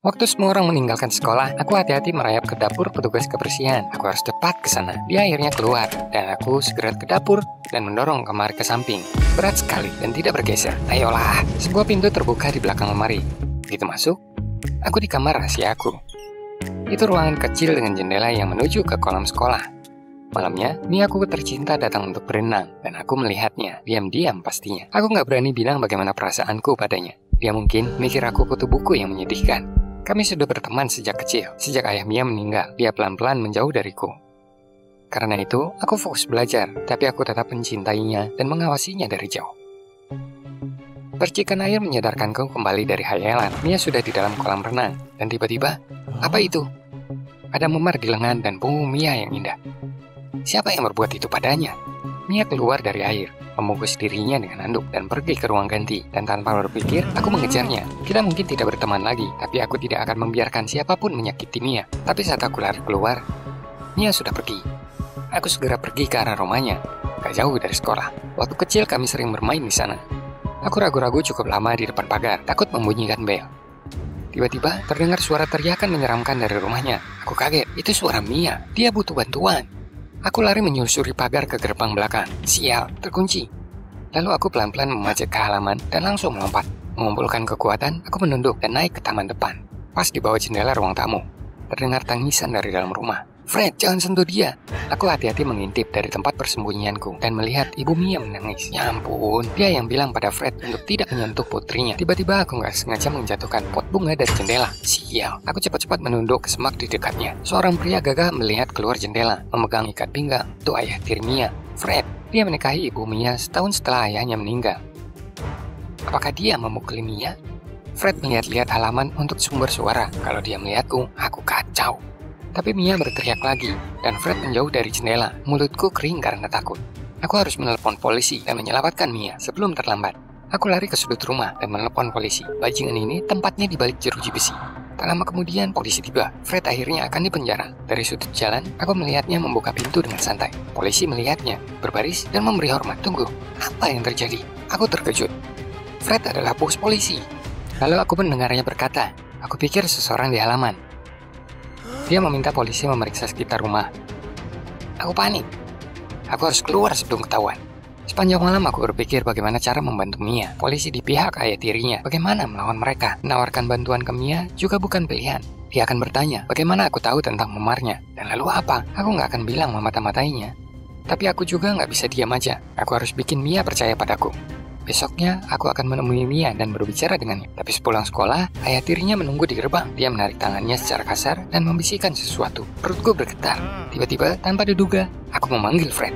Waktu semua orang meninggalkan sekolah, aku hati-hati merayap ke dapur petugas kebersihan. Aku harus cepat ke sana. Dia akhirnya keluar, dan aku segera ke dapur dan mendorong lemari ke samping. Berat sekali dan tidak bergeser. Ayolah, sebuah pintu terbuka di belakang lemari. Begitu masuk, aku di kamar rahasia aku. Itu ruangan kecil dengan jendela yang menuju ke kolam sekolah. Malamnya, Miaku tercinta datang untuk berenang, dan aku melihatnya, diam-diam pastinya. Aku nggak berani bilang bagaimana perasaanku padanya. Dia mungkin mikir aku kutu buku yang menyedihkan. Kami sudah berteman sejak kecil. Sejak ayah Mia meninggal, dia pelan-pelan menjauh dariku. Karena itu, aku fokus belajar, tapi aku tetap mencintainya dan mengawasinya dari jauh. Percikan air menyadarkanku kembali dari khayalan. Mia sudah di dalam kolam renang, dan tiba-tiba, apa itu? Ada memar di lengan dan punggung Mia yang indah. Siapa yang berbuat itu padanya? Mia keluar dari air, membungkus dirinya dengan handuk dan pergi ke ruang ganti. Dan tanpa berpikir, aku mengejarnya. Kita mungkin tidak berteman lagi, tapi aku tidak akan membiarkan siapapun menyakiti Mia. Tapi saat aku lari keluar, Mia sudah pergi. Aku segera pergi ke arah rumahnya, gak jauh dari sekolah. Waktu kecil kami sering bermain di sana. Aku ragu-ragu cukup lama di depan pagar, takut membunyikan bel. Tiba-tiba terdengar suara teriakan menyeramkan dari rumahnya. Aku kaget, itu suara Mia. Dia butuh bantuan. Aku lari menyusuri pagar ke gerbang belakang. Sial, terkunci. Lalu aku pelan-pelan memajak ke halaman dan langsung melompat. Mengumpulkan kekuatan, aku menunduk dan naik ke taman depan. Pas di bawah jendela ruang tamu, terdengar tangisan dari dalam rumah. Fred, jangan sentuh dia. Aku hati-hati mengintip dari tempat persembunyianku dan melihat ibu Mia menangis. Ya ampun, dia yang bilang pada Fred untuk tidak menyentuh putrinya. Tiba-tiba aku nggak sengaja menjatuhkan pot bunga dari jendela. Sial, aku cepat-cepat menunduk ke semak di dekatnya. Seorang pria gagah melihat keluar jendela, memegang ikat pinggang. Itu ayah tiri Mia, Fred. Dia menikahi ibu Mia setahun setelah ayahnya meninggal. Apakah dia memukuli Mia? Fred melihat-lihat halaman untuk sumber suara. Kalau dia melihatku, aku kacau. Tapi Mia berteriak lagi, dan Fred menjauh dari jendela. Mulutku kering karena takut. Aku harus menelepon polisi dan menyelamatkan Mia sebelum terlambat. Aku lari ke sudut rumah dan menelepon polisi. Bajingan ini tempatnya di balik jeruji besi. Tak lama kemudian polisi tiba. Fred akhirnya akan dipenjara. Dari sudut jalan, aku melihatnya membuka pintu dengan santai. Polisi melihatnya, berbaris dan memberi hormat. Tunggu, apa yang terjadi? Aku terkejut. Fred adalah bos polisi. Lalu aku mendengarnya berkata, aku pikir seseorang di halaman. Dia meminta polisi memeriksa sekitar rumah. Aku panik. Aku harus keluar sebelum ketahuan. Sepanjang malam aku berpikir bagaimana cara membantu Mia. Polisi di pihak ayah tirinya. Bagaimana melawan mereka? Menawarkan bantuan ke Mia juga bukan pilihan. Dia akan bertanya, bagaimana aku tahu tentang memarnya? Dan lalu apa? Aku nggak akan bilang memata-matainya. Tapi aku juga nggak bisa diam aja. Aku harus bikin Mia percaya padaku. Besoknya, aku akan menemui Mia dan berbicara dengannya. Tapi sepulang sekolah, ayah tirinya menunggu di gerbang. Dia menarik tangannya secara kasar dan membisikkan sesuatu. Perutku bergetar. Tiba-tiba, tanpa diduga, aku memanggil Fred.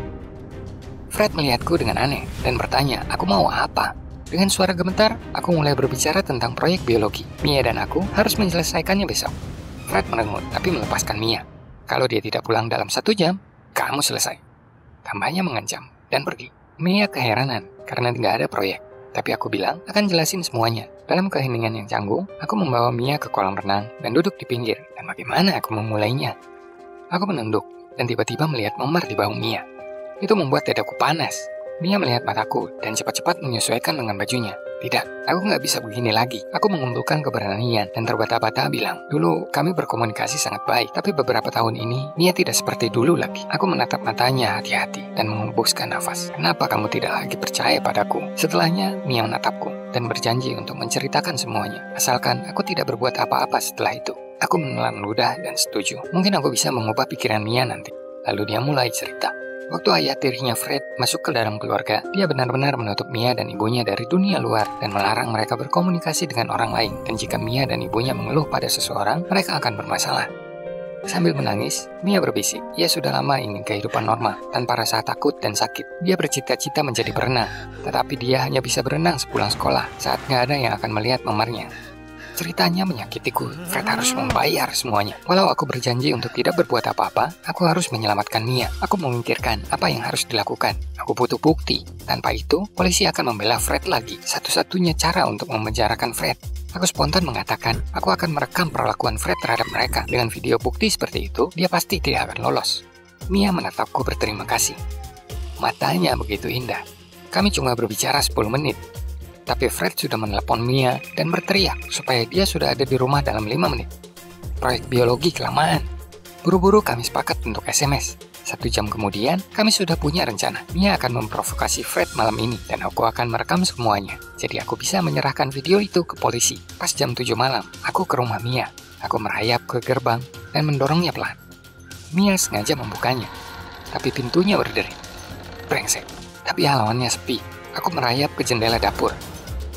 Fred melihatku dengan aneh dan bertanya, aku mau apa? Dengan suara gemetar, aku mulai berbicara tentang proyek biologi. Mia dan aku harus menyelesaikannya besok. Fred menengut, tapi melepaskan Mia. Kalau dia tidak pulang dalam 1 jam, kamu selesai. Tambahnya mengancam dan pergi. Mia keheranan karena tidak ada proyek. Tapi aku bilang akan jelasin semuanya. Dalam keheningan yang canggung, aku membawa Mia ke kolam renang dan duduk di pinggir. Dan bagaimana aku memulainya? Aku menunduk dan tiba-tiba melihat memar di bahu Mia. Itu membuat dadaku panas. Mia melihat mataku dan cepat-cepat menyesuaikan dengan bajunya. Tidak, aku nggak bisa begini lagi. Aku mengumpulkan keberanian dan terbata-bata bilang, dulu kami berkomunikasi sangat baik, tapi beberapa tahun ini, Mia tidak seperti dulu lagi. Aku menatap matanya hati-hati dan menghembuskan nafas. Kenapa kamu tidak lagi percaya padaku? Setelahnya, Mia menatapku dan berjanji untuk menceritakan semuanya. Asalkan aku tidak berbuat apa-apa setelah itu. Aku menelan ludah dan setuju. Mungkin aku bisa mengubah pikiran Mia nanti. Lalu dia mulai cerita. Waktu ayah tirinya Fred masuk ke dalam keluarga, dia benar-benar menutup Mia dan ibunya dari dunia luar dan melarang mereka berkomunikasi dengan orang lain. Dan jika Mia dan ibunya mengeluh pada seseorang, mereka akan bermasalah. Sambil menangis, Mia berbisik, ia sudah lama ingin kehidupan normal, tanpa rasa takut dan sakit. Dia bercita-cita menjadi perenang, tetapi dia hanya bisa berenang sepulang sekolah saat nggak ada yang akan melihat memarnya. Ceritanya menyakitiku. Fred harus membayar semuanya. Walau aku berjanji untuk tidak berbuat apa-apa, aku harus menyelamatkan Mia. Aku memikirkan apa yang harus dilakukan. Aku butuh bukti. Tanpa itu, polisi akan membela Fred lagi. Satu-satunya cara untuk memenjarakan Fred. Aku spontan mengatakan, aku akan merekam perlakuan Fred terhadap mereka. Dengan video bukti seperti itu, dia pasti tidak akan lolos. Mia menatapku berterima kasih. Matanya begitu indah. Kami cuma berbicara 10 menit. Tapi Fred sudah menelepon Mia dan berteriak supaya dia sudah ada di rumah dalam 5 menit. Proyek biologi kelamaan. Buru-buru kami sepakat untuk SMS. 1 jam kemudian, kami sudah punya rencana. Mia akan memprovokasi Fred malam ini dan aku akan merekam semuanya. Jadi aku bisa menyerahkan video itu ke polisi. Pas jam 7 malam, aku ke rumah Mia. Aku merayap ke gerbang dan mendorongnya pelan. Mia sengaja membukanya, tapi pintunya berderi. Brengsek, tapi halamannya sepi. Aku merayap ke jendela dapur.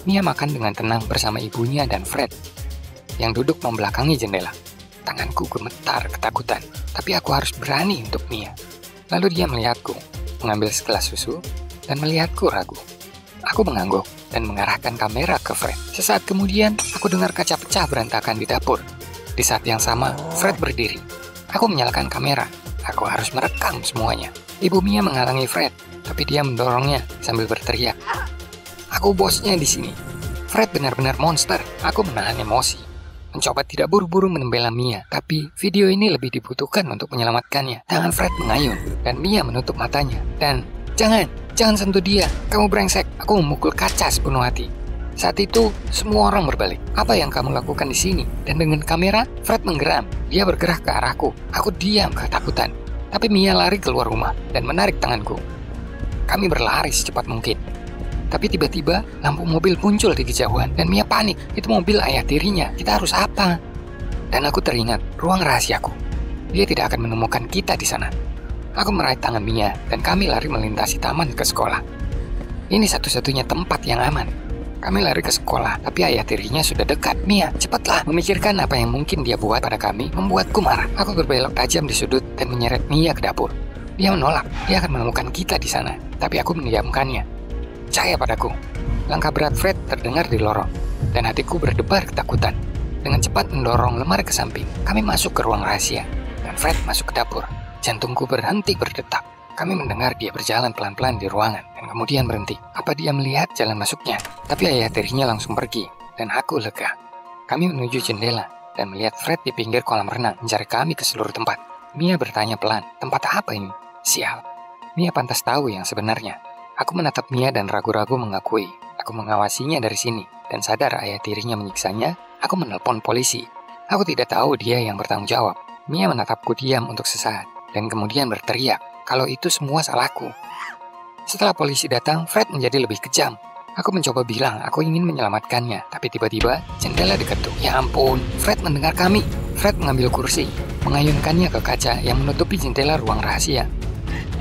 Mia makan dengan tenang bersama ibunya dan Fred, yang duduk membelakangi jendela. Tanganku gemetar ketakutan, tapi aku harus berani untuk Mia. Lalu dia melihatku, mengambil segelas susu, dan melihatku ragu. Aku mengangguk dan mengarahkan kamera ke Fred. Sesaat kemudian, aku dengar kaca pecah berantakan di dapur. Di saat yang sama, Fred berdiri. Aku menyalakan kamera. Aku harus merekam semuanya. Ibu Mia menghalangi Fred, tapi dia mendorongnya sambil berteriak. Aku bosnya di sini. Fred benar-benar monster. Aku menahan emosi, mencoba tidak buru-buru membela Mia, tapi video ini lebih dibutuhkan untuk menyelamatkannya. Tangan Fred mengayun, dan Mia menutup matanya. Dan, jangan sentuh dia. Kamu brengsek. Aku memukul kaca sepenuh hati. Saat itu, semua orang berbalik. Apa yang kamu lakukan di sini? Dan dengan kamera, Fred menggeram. Dia bergerak ke arahku. Aku diam ketakutan. Tapi Mia lari keluar rumah dan menarik tanganku. Kami berlari secepat mungkin. Tapi tiba-tiba lampu mobil muncul di kejauhan dan Mia panik. Itu mobil ayah tirinya. Kita harus apa? Dan aku teringat ruang rahasiaku. Dia tidak akan menemukan kita di sana. Aku meraih tangan Mia dan kami lari melintasi taman ke sekolah. Ini satu-satunya tempat yang aman. Kami lari ke sekolah, tapi ayah tirinya sudah dekat. Mia, cepatlah. Memikirkan apa yang mungkin dia buat pada kami membuatku marah. Aku berbelok tajam di sudut dan menyeret Mia ke dapur. Dia menolak. Dia akan menemukan kita di sana. Tapi aku mendiamkannya. Percaya padaku. Langkah berat Fred terdengar di lorong, dan hatiku berdebar ketakutan. Dengan cepat mendorong lemari ke samping, kami masuk ke ruang rahasia, dan Fred masuk ke dapur. Jantungku berhenti berdetak. Kami mendengar dia berjalan pelan-pelan di ruangan, dan kemudian berhenti. Apa dia melihat jalan masuknya? Tapi ayah tirinya langsung pergi, dan aku lega. Kami menuju jendela, dan melihat Fred di pinggir kolam renang, mencari kami ke seluruh tempat. Mia bertanya pelan, tempat apa ini? Sial. Mia pantas tahu yang sebenarnya. Aku menatap Mia dan ragu-ragu mengakui. Aku mengawasinya dari sini, dan sadar ayah tirinya menyiksanya. Aku menelpon polisi. Aku tidak tahu dia yang bertanggung jawab. Mia menatapku diam untuk sesaat, dan kemudian berteriak kalau itu semua salahku. Setelah polisi datang, Fred menjadi lebih kejam. Aku mencoba bilang aku ingin menyelamatkannya, tapi tiba-tiba jendela diketuk. Ya ampun, Fred mendengar kami. Fred mengambil kursi, mengayunkannya ke kaca yang menutupi jendela ruang rahasia.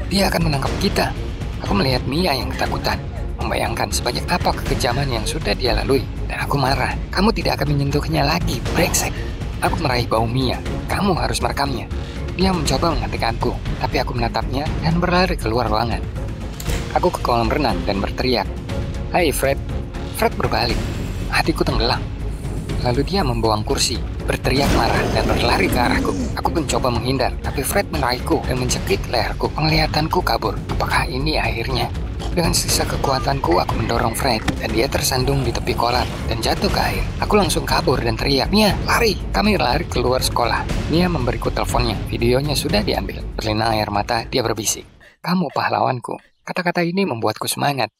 Dia akan menangkap kita. Aku melihat Mia yang ketakutan, membayangkan sebanyak apa kekejaman yang sudah dia lalui, dan aku marah. Kamu tidak akan menyentuhnya lagi, brengsek. Aku meraih bau Mia. Kamu harus merekamnya. Dia mencoba menghentikanku, tapi aku menatapnya dan berlari keluar ruangan. Aku ke kolam renang dan berteriak, "Hai Fred." Fred berbalik. Hatiku tenggelam. Lalu dia membuang kursi, berteriak marah dan berlari ke arahku. Aku mencoba menghindar, tapi Fred meraihku dan mencekik leherku. Penglihatanku kabur. Apakah ini akhirnya? Dengan sisa kekuatanku, aku mendorong Fred, dan dia tersandung di tepi kolam dan jatuh ke air. Aku langsung kabur dan teriak, "Mia, lari!" Kami lari keluar sekolah. Mia memberiku teleponnya. Videonya sudah diambil. Berlinang air mata, dia berbisik, "Kamu pahlawanku." Kata-kata ini membuatku semangat.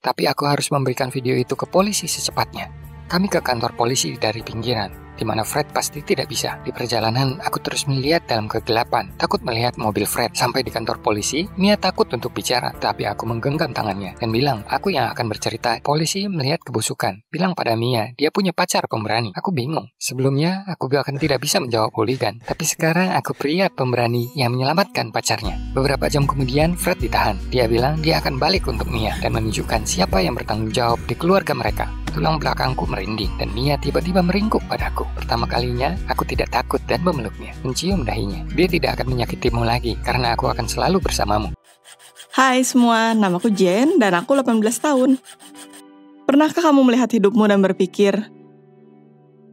Tapi aku harus memberikan video itu ke polisi secepatnya. Kami ke kantor polisi dari pinggiran, di mana Fred pasti tidak bisa. Di perjalanan, aku terus melihat dalam kegelapan, takut melihat mobil Fred. Sampai di kantor polisi, Mia takut untuk bicara, tapi aku menggenggam tangannya dan bilang, aku yang akan bercerita. Polisi melihat kebusukan, bilang pada Mia, dia punya pacar pemberani. Aku bingung. Sebelumnya, aku bahkan tidak bisa menjawab hooligan, tapi sekarang aku pria pemberani yang menyelamatkan pacarnya. Beberapa jam kemudian, Fred ditahan. Dia bilang dia akan balik untuk Mia dan menunjukkan siapa yang bertanggung jawab di keluarga mereka. Tulang belakangku merinding dan Mia tiba-tiba meringkuk padaku. Pertama kalinya, aku tidak takut dan memeluknya, mencium dahinya. Dia tidak akan menyakitimu lagi karena aku akan selalu bersamamu. Hai semua, namaku Jen dan aku 18 tahun. Pernahkah kamu melihat hidupmu dan berpikir,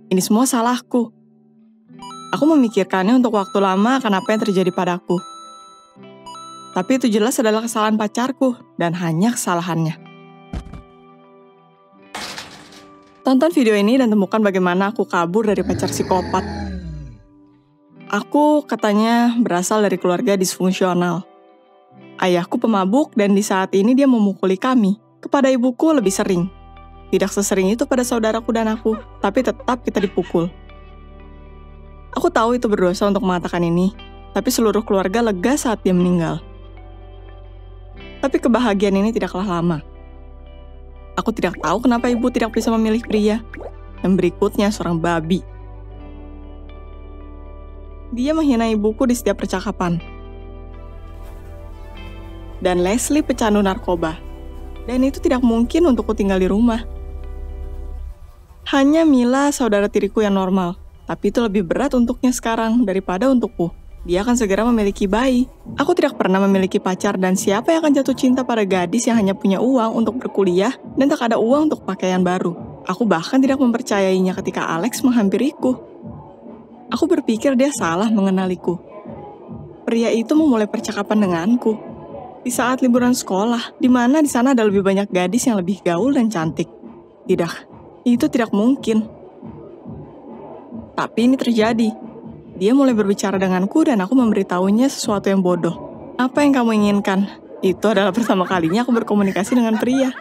ini semua salahku? Aku memikirkannya untuk waktu lama akan apa yang terjadi padaku. Tapi itu jelas adalah kesalahan pacarku dan hanya kesalahannya. Tonton video ini dan temukan bagaimana aku kabur dari pacar psikopat. Aku katanya berasal dari keluarga disfungsional. Ayahku pemabuk dan di saat ini dia memukuli kami. Kepada ibuku lebih sering. Tidak sesering itu pada saudaraku dan aku, tapi tetap kita dipukul. Aku tahu itu berdosa untuk mengatakan ini, tapi seluruh keluarga lega saat dia meninggal. Tapi kebahagiaan ini tidaklah lama. Aku tidak tahu kenapa ibu tidak bisa memilih pria. Dan berikutnya seorang babi. Dia menghina ibuku di setiap percakapan. Dan Leslie pecandu narkoba. Dan itu tidak mungkin untukku tinggal di rumah. Hanya Mila, saudara tiriku yang normal. Tapi itu lebih berat untuknya sekarang daripada untukku. Dia akan segera memiliki bayi. Aku tidak pernah memiliki pacar dan siapa yang akan jatuh cinta pada gadis yang hanya punya uang untuk berkuliah dan tak ada uang untuk pakaian baru. Aku bahkan tidak mempercayainya ketika Alex menghampiriku. Aku berpikir dia salah mengenaliku. Pria itu memulai percakapan denganku. Di saat liburan sekolah, di mana di sana ada lebih banyak gadis yang lebih gaul dan cantik. Tidak, itu tidak mungkin. Tapi ini terjadi. Dia mulai berbicara denganku dan aku memberitahunya sesuatu yang bodoh. Apa yang kamu inginkan? Itu adalah pertama kalinya aku berkomunikasi dengan pria.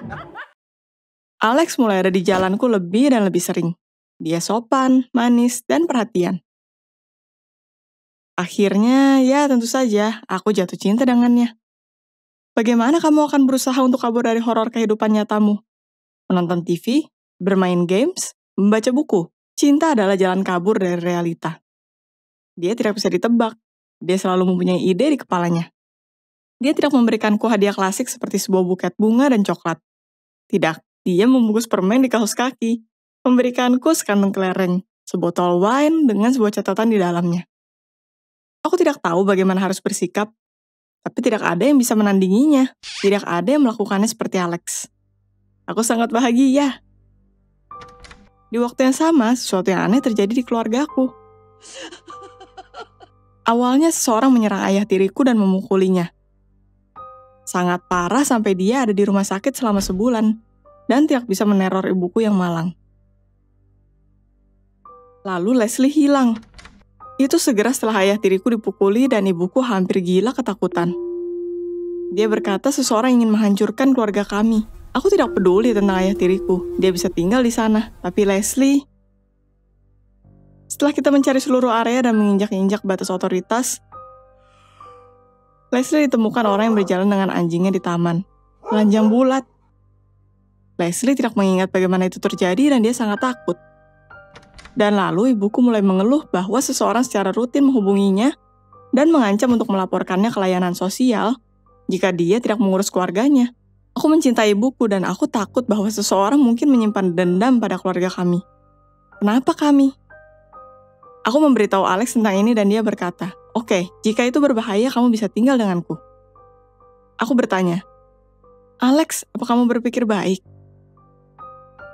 Alex mulai ada di jalanku lebih dan lebih sering. Dia sopan, manis, dan perhatian. Akhirnya, ya tentu saja, aku jatuh cinta dengannya. Bagaimana kamu akan berusaha untuk kabur dari horor kehidupan nyatamu? Menonton TV, bermain games, membaca buku. Cinta adalah jalan kabur dari realita. Dia tidak bisa ditebak. Dia selalu mempunyai ide di kepalanya. Dia tidak memberikanku hadiah klasik seperti sebuah buket bunga dan coklat. Tidak, dia membungkus permen di kaos kaki. Memberikanku sekantong kelereng, sebotol wine dengan sebuah catatan di dalamnya. Aku tidak tahu bagaimana harus bersikap, tapi tidak ada yang bisa menandinginya. Tidak ada yang melakukannya seperti Alex. Aku sangat bahagia. Di waktu yang sama, sesuatu yang aneh terjadi di keluargaku. Awalnya seseorang menyerang ayah tiriku dan memukulinya. Sangat parah sampai dia ada di rumah sakit selama sebulan dan tidak bisa meneror ibuku yang malang. Lalu Leslie hilang. Itu segera setelah ayah tiriku dipukuli dan ibuku hampir gila ketakutan. Dia berkata seseorang ingin menghancurkan keluarga kami. Aku tidak peduli tentang ayah tiriku. Dia bisa tinggal di sana. Tapi Leslie... Setelah kita mencari seluruh area dan menginjak-injak batas otoritas, Leslie ditemukan orang yang berjalan dengan anjingnya di taman. Telanjang bulat. Leslie tidak mengingat bagaimana itu terjadi dan dia sangat takut. Dan lalu ibuku mulai mengeluh bahwa seseorang secara rutin menghubunginya dan mengancam untuk melaporkannya ke layanan sosial jika dia tidak mengurus keluarganya. Aku mencintai ibuku dan aku takut bahwa seseorang mungkin menyimpan dendam pada keluarga kami. Kenapa kami? Aku memberitahu Alex tentang ini dan dia berkata, "Oke, jika itu berbahaya kamu bisa tinggal denganku." Aku bertanya, "Alex, apa kamu berpikir baik?"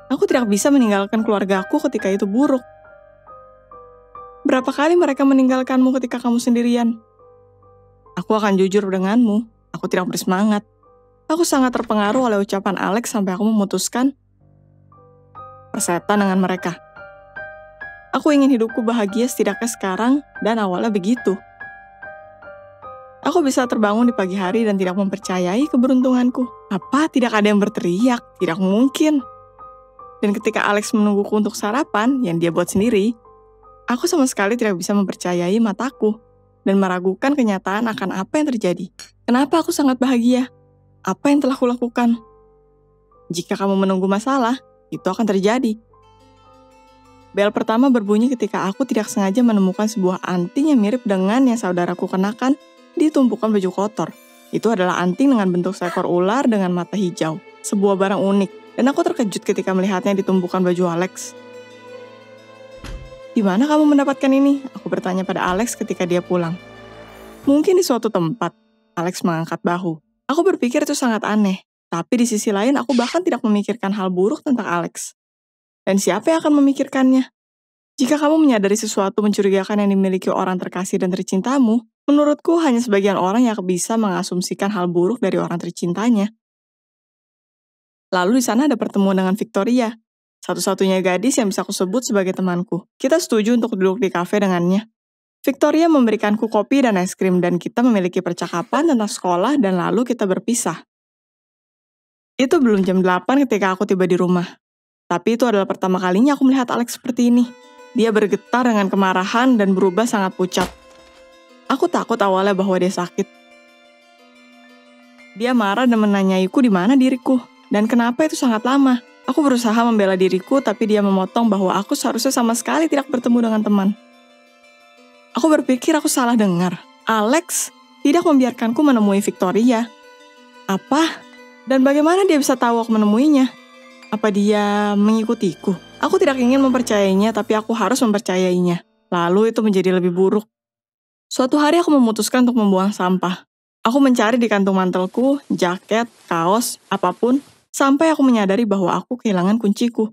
Aku tidak bisa meninggalkan keluargaku ketika itu buruk. Berapa kali mereka meninggalkanmu ketika kamu sendirian? Aku akan jujur denganmu, aku tidak bersemangat. Aku sangat terpengaruh oleh ucapan Alex sampai aku memutuskan persetan dengan mereka. Aku ingin hidupku bahagia setidaknya sekarang dan awalnya begitu. Aku bisa terbangun di pagi hari dan tidak mempercayai keberuntunganku. Apa? Tidak ada yang berteriak? Tidak mungkin. Dan ketika Alex menungguku untuk sarapan yang dia buat sendiri, aku sama sekali tidak bisa mempercayai mataku dan meragukan kenyataan akan apa yang terjadi. Kenapa aku sangat bahagia? Apa yang telah kulakukan? Jika kamu menunggu masalah, itu akan terjadi. Bel pertama berbunyi ketika aku tidak sengaja menemukan sebuah anting yang mirip dengan yang saudaraku kenakan di tumpukan baju kotor. Itu adalah anting dengan bentuk seekor ular dengan mata hijau. Sebuah barang unik, dan aku terkejut ketika melihatnya di tumpukan baju Alex. "Di mana kamu mendapatkan ini?" Aku bertanya pada Alex ketika dia pulang. "Mungkin di suatu tempat." Alex mengangkat bahu. Aku berpikir itu sangat aneh, tapi di sisi lain aku bahkan tidak memikirkan hal buruk tentang Alex. Dan siapa yang akan memikirkannya? Jika kamu menyadari sesuatu mencurigakan yang dimiliki orang terkasih dan tercintamu, menurutku hanya sebagian orang yang bisa mengasumsikan hal buruk dari orang tercintanya. Lalu di sana ada pertemuan dengan Victoria, satu-satunya gadis yang bisa aku sebut sebagai temanku. Kita setuju untuk duduk di kafe dengannya. Victoria memberikanku kopi dan es krim dan kita memiliki percakapan tentang sekolah dan lalu kita berpisah. Itu belum jam 8 ketika aku tiba di rumah. Tapi itu adalah pertama kalinya aku melihat Alex seperti ini. Dia bergetar dengan kemarahan dan berubah sangat pucat. Aku takut awalnya bahwa dia sakit. Dia marah dan menanyaiku di mana diriku, dan kenapa itu sangat lama. Aku berusaha membela diriku, tapi dia memotong bahwa aku seharusnya sama sekali tidak bertemu dengan teman. Aku berpikir aku salah dengar. Alex tidak membiarkanku menemui Victoria. Apa? Dan bagaimana dia bisa tahu aku menemuinya? Apa dia mengikutiku? Aku tidak ingin mempercayainya, tapi aku harus mempercayainya. Lalu itu menjadi lebih buruk. Suatu hari aku memutuskan untuk membuang sampah. Aku mencari di kantung mantelku, jaket, kaos, apapun, sampai aku menyadari bahwa aku kehilangan kunciku.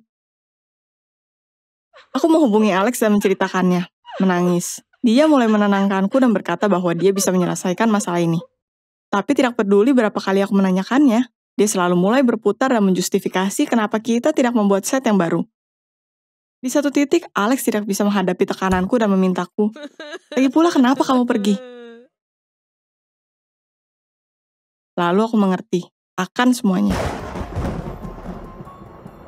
Aku menghubungi Alex dan menceritakannya, menangis. Dia mulai menenangkanku dan berkata bahwa dia bisa menyelesaikan masalah ini. Tapi tidak peduli berapa kali aku menanyakannya, dia selalu mulai berputar dan menjustifikasi kenapa kita tidak membuat set yang baru. Di satu titik, Alex tidak bisa menghadapi tekananku dan memintaku, "Lagi pula kenapa kamu pergi?" Lalu aku mengerti akan semuanya.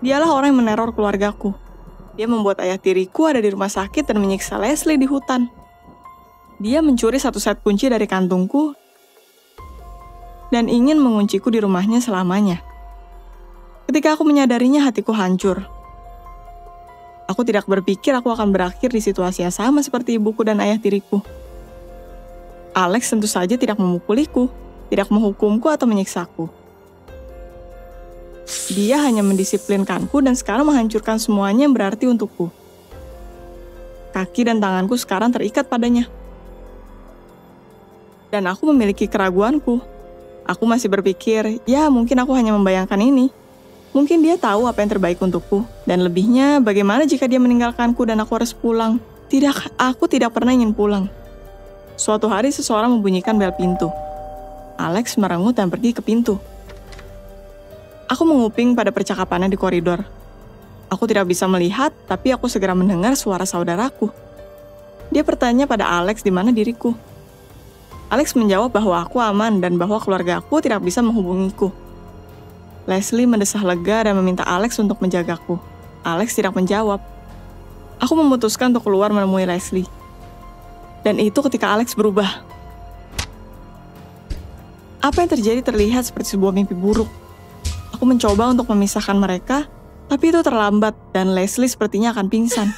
Dialah orang yang meneror keluargaku. Dia membuat ayah tiriku ada di rumah sakit dan menyiksa Leslie di hutan. Dia mencuri satu set kunci dari kantungku dan ingin mengunciku di rumahnya selamanya. Ketika aku menyadarinya, hatiku hancur. Aku tidak berpikir aku akan berakhir di situasi yang sama seperti ibuku dan ayah tiriku. Alex tentu saja tidak memukuliku, tidak menghukumku atau menyiksaku. Dia hanya mendisiplinkanku dan sekarang menghancurkan semuanya yang berarti untukku. Kaki dan tanganku sekarang terikat padanya. Dan aku memiliki keraguanku. Aku masih berpikir, ya mungkin aku hanya membayangkan ini. Mungkin dia tahu apa yang terbaik untukku. Dan lebihnya, bagaimana jika dia meninggalkanku dan aku harus pulang? Tidak, aku tidak pernah ingin pulang. Suatu hari seseorang membunyikan bel pintu. Alex merengut dan pergi ke pintu. Aku menguping pada percakapannya di koridor. Aku tidak bisa melihat, tapi aku segera mendengar suara saudaraku. Dia bertanya pada Alex di mana diriku. Alex menjawab bahwa aku aman dan bahwa keluarga aku tidak bisa menghubungiku. Leslie mendesah lega dan meminta Alex untuk menjagaku. Alex tidak menjawab. Aku memutuskan untuk keluar menemui Leslie. Dan itu ketika Alex berubah. Apa yang terjadi terlihat seperti sebuah mimpi buruk. Aku mencoba untuk memisahkan mereka, tapi itu terlambat dan Leslie sepertinya akan pingsan.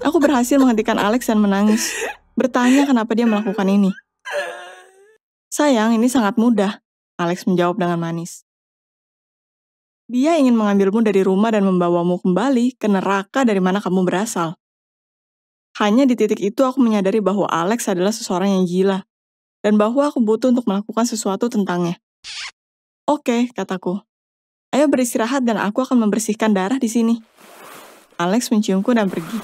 Aku berhasil menghentikan Alex dan menangis, bertanya kenapa dia melakukan ini. "Sayang, ini sangat mudah," Alex menjawab dengan manis. "Dia ingin mengambilmu dari rumah dan membawamu kembali ke neraka dari mana kamu berasal." Hanya di titik itu aku menyadari bahwa Alex adalah seseorang yang gila, dan bahwa aku butuh untuk melakukan sesuatu tentangnya. "Oke," kataku. "Ayo beristirahat dan aku akan membersihkan darah di sini." Alex menciumku dan pergi.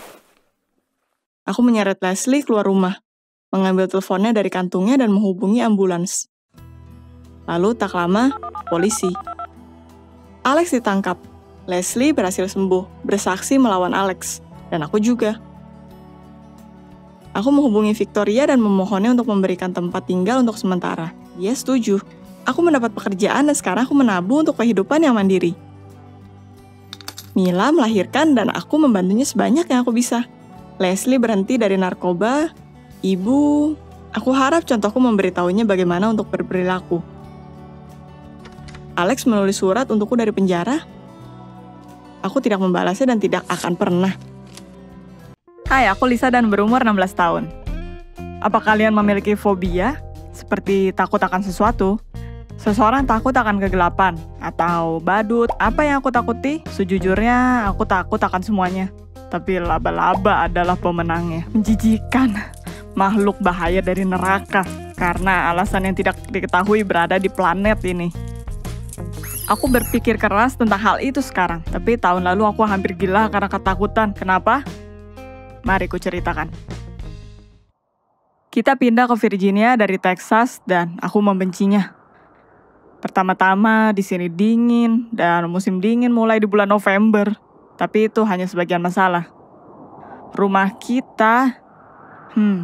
Aku menyeret Leslie keluar rumah, mengambil teleponnya dari kantungnya dan menghubungi ambulans. Lalu tak lama, polisi. Alex ditangkap. Leslie berhasil sembuh, bersaksi melawan Alex, dan aku juga. Aku menghubungi Victoria dan memohonnya untuk memberikan tempat tinggal untuk sementara. Dia setuju. Aku mendapat pekerjaan dan sekarang aku menabung untuk kehidupan yang mandiri. Mila melahirkan dan aku membantunya sebanyak yang aku bisa. Leslie berhenti dari narkoba. Ibu, aku harap contohku memberitahunya bagaimana untuk berperilaku. Alex menulis surat untukku dari penjara. Aku tidak membalasnya dan tidak akan pernah. Hai, aku Lisa dan berumur 16 tahun. Apa kalian memiliki fobia? Seperti takut akan sesuatu? Seseorang takut akan kegelapan? Atau badut? Apa yang aku takuti? Sejujurnya, aku takut akan semuanya. Tapi laba-laba adalah pemenangnya. Menjijikan. Makhluk bahaya dari neraka. Karena alasan yang tidak diketahui berada di planet ini. Aku berpikir keras tentang hal itu sekarang. Tapi tahun lalu aku hampir gila karena ketakutan. Kenapa? Mari ku ceritakan. Kita pindah ke Virginia dari Texas dan aku membencinya. Pertama-tama di sini dingin dan musim dingin mulai di bulan November. Tapi itu hanya sebagian masalah. Rumah kita,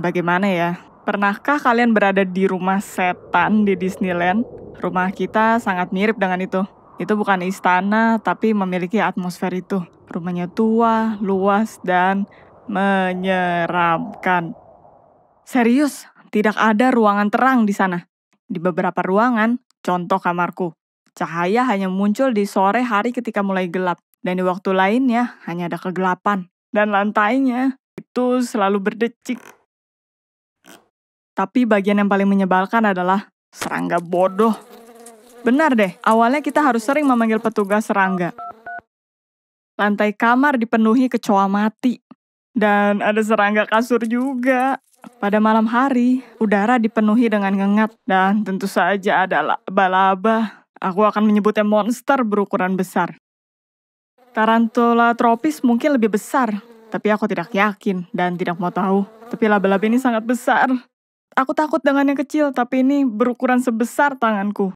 bagaimana ya? Pernahkah kalian berada di rumah setan di Disneyland? Rumah kita sangat mirip dengan itu. Itu bukan istana, tapi memiliki atmosfer itu. Rumahnya tua, luas, dan menyeramkan. Serius, tidak ada ruangan terang di sana. Di beberapa ruangan, contoh kamarku, cahaya hanya muncul di sore hari ketika mulai gelap. Dan di waktu lainnya, hanya ada kegelapan. Dan lantainya itu selalu berdecik. Tapi bagian yang paling menyebalkan adalah serangga bodoh. Benar deh, awalnya kita harus sering memanggil petugas serangga. Lantai kamar dipenuhi kecoa mati. Dan ada serangga kasur juga. Pada malam hari, udara dipenuhi dengan ngengat. Dan tentu saja ada laba-laba. Aku akan menyebutnya monster berukuran besar. Tarantula tropis mungkin lebih besar. Tapi aku tidak yakin dan tidak mau tahu. Tapi laba-laba ini sangat besar. Aku takut dengan yang kecil, tapi ini berukuran sebesar tanganku.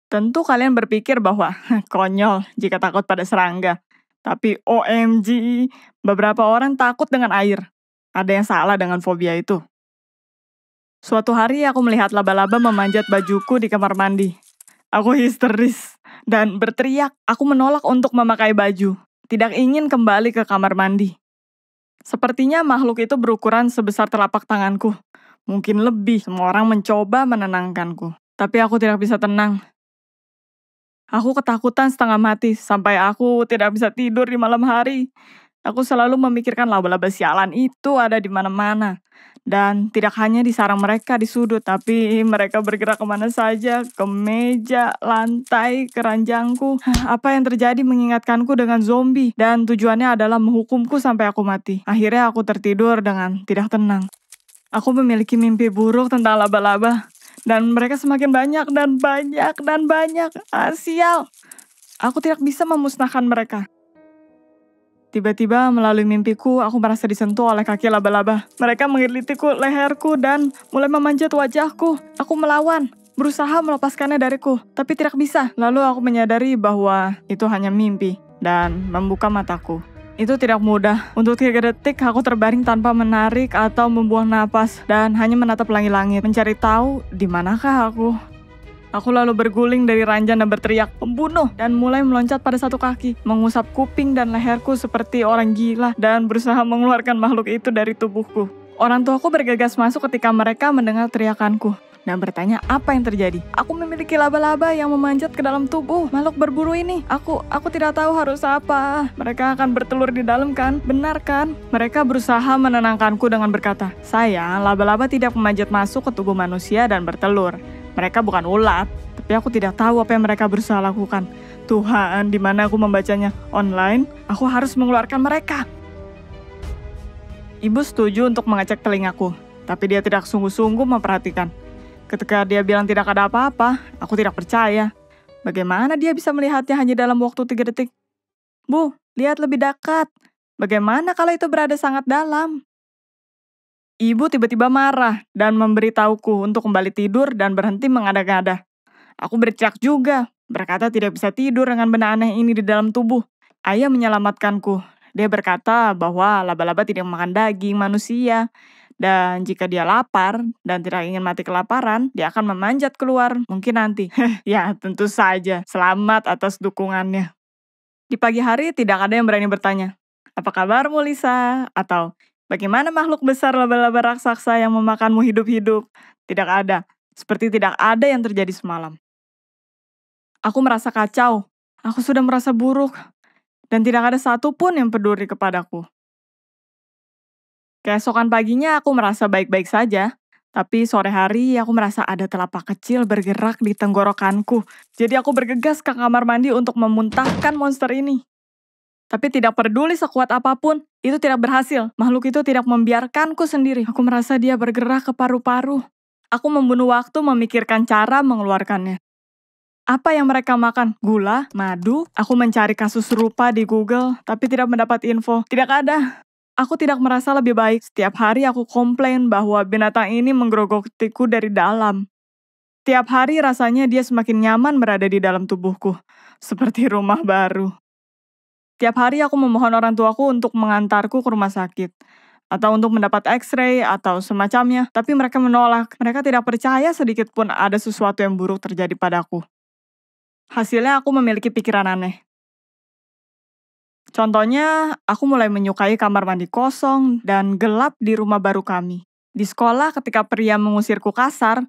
Tentu kalian berpikir bahwa konyol jika takut pada serangga. Tapi OMG, beberapa orang takut dengan air. Ada yang salah dengan fobia itu. Suatu hari aku melihat laba-laba memanjat bajuku di kamar mandi. Aku histeris dan berteriak. Aku menolak untuk memakai baju. Tidak ingin kembali ke kamar mandi. Sepertinya makhluk itu berukuran sebesar telapak tanganku. Mungkin lebih. Semua orang mencoba menenangkanku. Tapi aku tidak bisa tenang. Aku ketakutan setengah mati, sampai aku tidak bisa tidur di malam hari. Aku selalu memikirkan laba-laba sialan itu ada di mana-mana. Dan tidak hanya di sarang mereka di sudut, tapi mereka bergerak kemana saja, ke meja, lantai, keranjangku. Apa yang terjadi mengingatkanku dengan zombie, dan tujuannya adalah menghukumku sampai aku mati. Akhirnya aku tertidur dengan tidak tenang. Aku memiliki mimpi buruk tentang laba-laba. Dan mereka semakin banyak dan banyak dan banyak. Sial. Aku tidak bisa memusnahkan mereka. Tiba-tiba melalui mimpiku, aku merasa disentuh oleh kaki laba-laba. Mereka menggelitiku leherku dan mulai memanjat wajahku. Aku melawan, berusaha melepaskannya dariku, tapi tidak bisa. Lalu aku menyadari bahwa itu hanya mimpi dan membuka mataku. Itu tidak mudah. Untuk 3 detik aku terbaring tanpa menarik atau membuang napas dan hanya menatap langit-langit, mencari tahu di manakah aku. Aku lalu berguling dari ranjang dan berteriak, "Pembunuh!" dan mulai meloncat pada satu kaki, mengusap kuping dan leherku seperti orang gila dan berusaha mengeluarkan makhluk itu dari tubuhku. Orang tuaku bergegas masuk ketika mereka mendengar teriakanku dan bertanya apa yang terjadi. Aku memiliki laba-laba yang memanjat ke dalam tubuh makhluk berburu ini. Aku tidak tahu harus apa. Mereka akan bertelur di dalam kan? Benar kan? Mereka berusaha menenangkanku dengan berkata, "Sayang, laba-laba tidak memanjat masuk ke tubuh manusia dan bertelur. Mereka bukan ulat." Tapi aku tidak tahu apa yang mereka berusaha lakukan. Tuhan, di mana aku membacanya? Online? Aku harus mengeluarkan mereka. Ibu setuju untuk mengecek telingaku, tapi dia tidak sungguh-sungguh memperhatikan. Ketika dia bilang tidak ada apa-apa, aku tidak percaya. Bagaimana dia bisa melihatnya hanya dalam waktu 3 detik? "Bu, lihat lebih dekat. Bagaimana kalau itu berada sangat dalam?" Ibu tiba-tiba marah dan memberitahuku untuk kembali tidur dan berhenti mengada-ngada. Aku berteriak juga, berkata tidak bisa tidur dengan benda aneh ini di dalam tubuh. Ayah menyelamatkanku. Dia berkata bahwa laba-laba tidak makan daging manusia. Dan jika dia lapar dan tidak ingin mati kelaparan, dia akan memanjat keluar, mungkin nanti. Ya, tentu saja. Selamat atas dukungannya. Di pagi hari tidak ada yang berani bertanya, "Apa kabarmu, Lisa?" Atau, "Bagaimana makhluk besar laba-laba raksasa yang memakanmu hidup-hidup?" Tidak ada. Seperti tidak ada yang terjadi semalam. Aku merasa kacau. Aku sudah merasa buruk. Dan tidak ada satupun yang peduli kepadaku. Keesokan paginya aku merasa baik-baik saja, tapi sore hari aku merasa ada telapak kecil bergerak di tenggorokanku. Jadi aku bergegas ke kamar mandi untuk memuntahkan monster ini. Tapi tidak peduli sekuat apapun, itu tidak berhasil. Makhluk itu tidak membiarkanku sendiri. Aku merasa dia bergerak ke paru-paru. Aku membunuh waktu memikirkan cara mengeluarkannya. Apa yang mereka makan? Gula? Madu? Aku mencari kasus serupa di Google, tapi tidak mendapat info. Tidak ada. Aku tidak merasa lebih baik. Setiap hari aku komplain bahwa binatang ini menggerogotiku dari dalam. Tiap hari rasanya dia semakin nyaman berada di dalam tubuhku. Seperti rumah baru. Tiap hari aku memohon orang tuaku untuk mengantarku ke rumah sakit. Atau untuk mendapat X-ray atau semacamnya. Tapi mereka menolak. Mereka tidak percaya sedikit pun ada sesuatu yang buruk terjadi padaku. Hasilnya aku memiliki pikiran aneh. Contohnya, aku mulai menyukai kamar mandi kosong dan gelap di rumah baru kami. Di sekolah, ketika pria mengusirku kasar,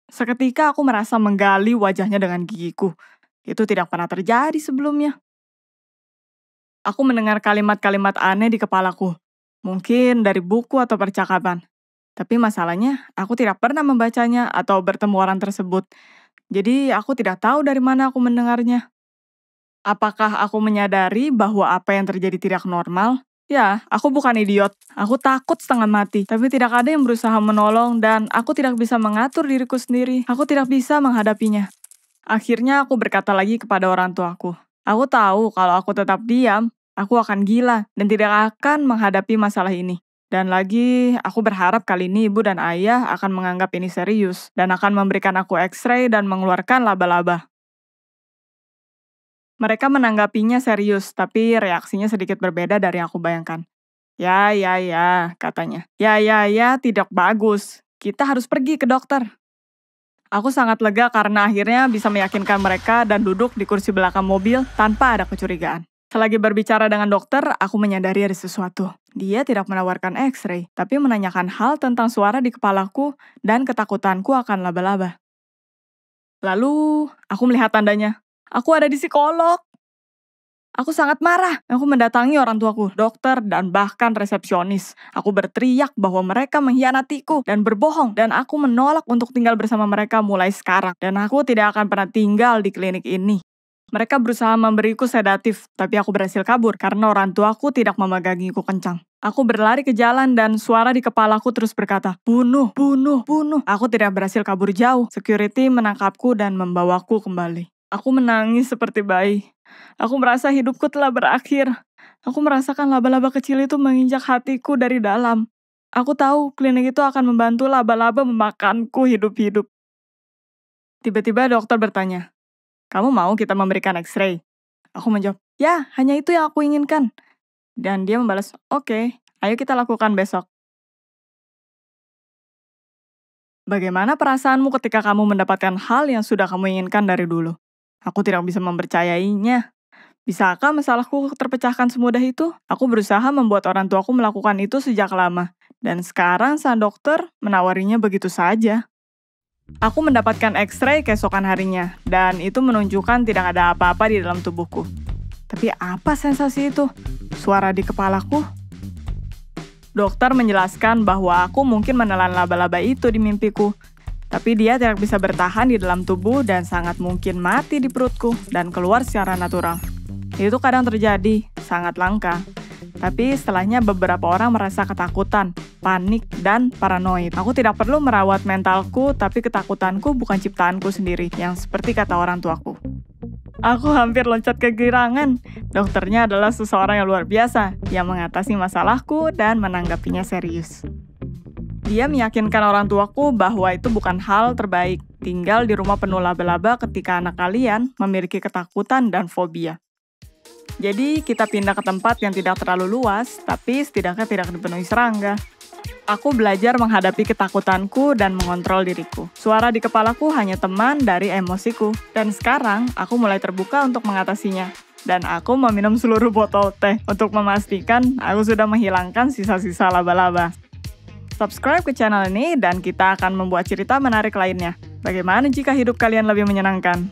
seketika aku merasa menggali wajahnya dengan gigiku. Itu tidak pernah terjadi sebelumnya. Aku mendengar kalimat-kalimat aneh di kepalaku. Mungkin dari buku atau percakapan. Tapi masalahnya, aku tidak pernah membacanya atau bertemu orang tersebut. Jadi, aku tidak tahu dari mana aku mendengarnya. Apakah aku menyadari bahwa apa yang terjadi tidak normal? Ya, aku bukan idiot. Aku takut setengah mati, tapi tidak ada yang berusaha menolong dan aku tidak bisa mengatur diriku sendiri. Aku tidak bisa menghadapinya. Akhirnya aku berkata lagi kepada orang tuaku. Aku tahu kalau aku tetap diam, aku akan gila dan tidak akan menghadapi masalah ini. Dan lagi, aku berharap kali ini ibu dan ayah akan menganggap ini serius dan akan memberikan aku X-ray dan mengeluarkan laba-laba. Mereka menanggapinya serius, tapi reaksinya sedikit berbeda dari yang aku bayangkan. Ya, katanya. Ya, tidak bagus. Kita harus pergi ke dokter. Aku sangat lega karena akhirnya bisa meyakinkan mereka dan duduk di kursi belakang mobil tanpa ada kecurigaan. Selagi berbicara dengan dokter, aku menyadari ada sesuatu. Dia tidak menawarkan X-ray, tapi menanyakan hal tentang suara di kepalaku dan ketakutanku akan laba-laba. Lalu, aku melihat tandanya. Aku ada di psikolog. Aku sangat marah. Aku mendatangi orang tuaku, dokter, dan bahkan resepsionis. Aku berteriak bahwa mereka mengkhianatiku dan berbohong, dan aku menolak untuk tinggal bersama mereka mulai sekarang. Dan aku tidak akan pernah tinggal di klinik ini. Mereka berusaha memberiku sedatif, tapi aku berhasil kabur karena orang tuaku tidak memegangiku kencang. Aku berlari ke jalan dan suara di kepalaku terus berkata, bunuh, bunuh, bunuh. Aku tidak berhasil kabur jauh. Security menangkapku dan membawaku kembali. Aku menangis seperti bayi. Aku merasa hidupku telah berakhir. Aku merasakan laba-laba kecil itu menginjak hatiku dari dalam. Aku tahu klinik itu akan membantu laba-laba memakanku hidup-hidup. Tiba-tiba dokter bertanya, kamu mau kita memberikan X-ray? Aku menjawab, ya, hanya itu yang aku inginkan. Dan dia membalas, oke, ayo kita lakukan besok. Bagaimana perasaanmu ketika kamu mendapatkan hal yang sudah kamu inginkan dari dulu? Aku tidak bisa mempercayainya. Bisakah masalahku terpecahkan semudah itu? Aku berusaha membuat orang tuaku melakukan itu sejak lama. Dan sekarang sang dokter menawarinya begitu saja. Aku mendapatkan X-ray keesokan harinya. Dan itu menunjukkan tidak ada apa-apa di dalam tubuhku. Tapi apa sensasi itu? Suara di kepalaku? Dokter menjelaskan bahwa aku mungkin menelan laba-laba itu di mimpiku. Tapi dia tidak bisa bertahan di dalam tubuh dan sangat mungkin mati di perutku dan keluar secara natural. Itu kadang terjadi, sangat langka. Tapi setelahnya beberapa orang merasa ketakutan, panik, dan paranoid. Aku tidak perlu merawat mentalku, tapi ketakutanku bukan ciptaanku sendiri, yang seperti kata orang tuaku. Aku hampir loncat kegirangan. Dokternya adalah seseorang yang luar biasa, yang mengatasi masalahku dan menanggapinya serius. Dia meyakinkan orang tuaku bahwa itu bukan hal terbaik, tinggal di rumah penuh laba-laba ketika anak kalian memiliki ketakutan dan fobia. Jadi, kita pindah ke tempat yang tidak terlalu luas, tapi setidaknya tidak dipenuhi serangga. Aku belajar menghadapi ketakutanku dan mengontrol diriku. Suara di kepalaku hanya teman dari emosiku. Dan sekarang, aku mulai terbuka untuk mengatasinya. Dan aku meminum seluruh botol teh untuk memastikan aku sudah menghilangkan sisa-sisa laba-laba. Subscribe ke channel ini dan kita akan membuat cerita menarik lainnya. Bagaimana jika hidup kalian lebih menyenangkan?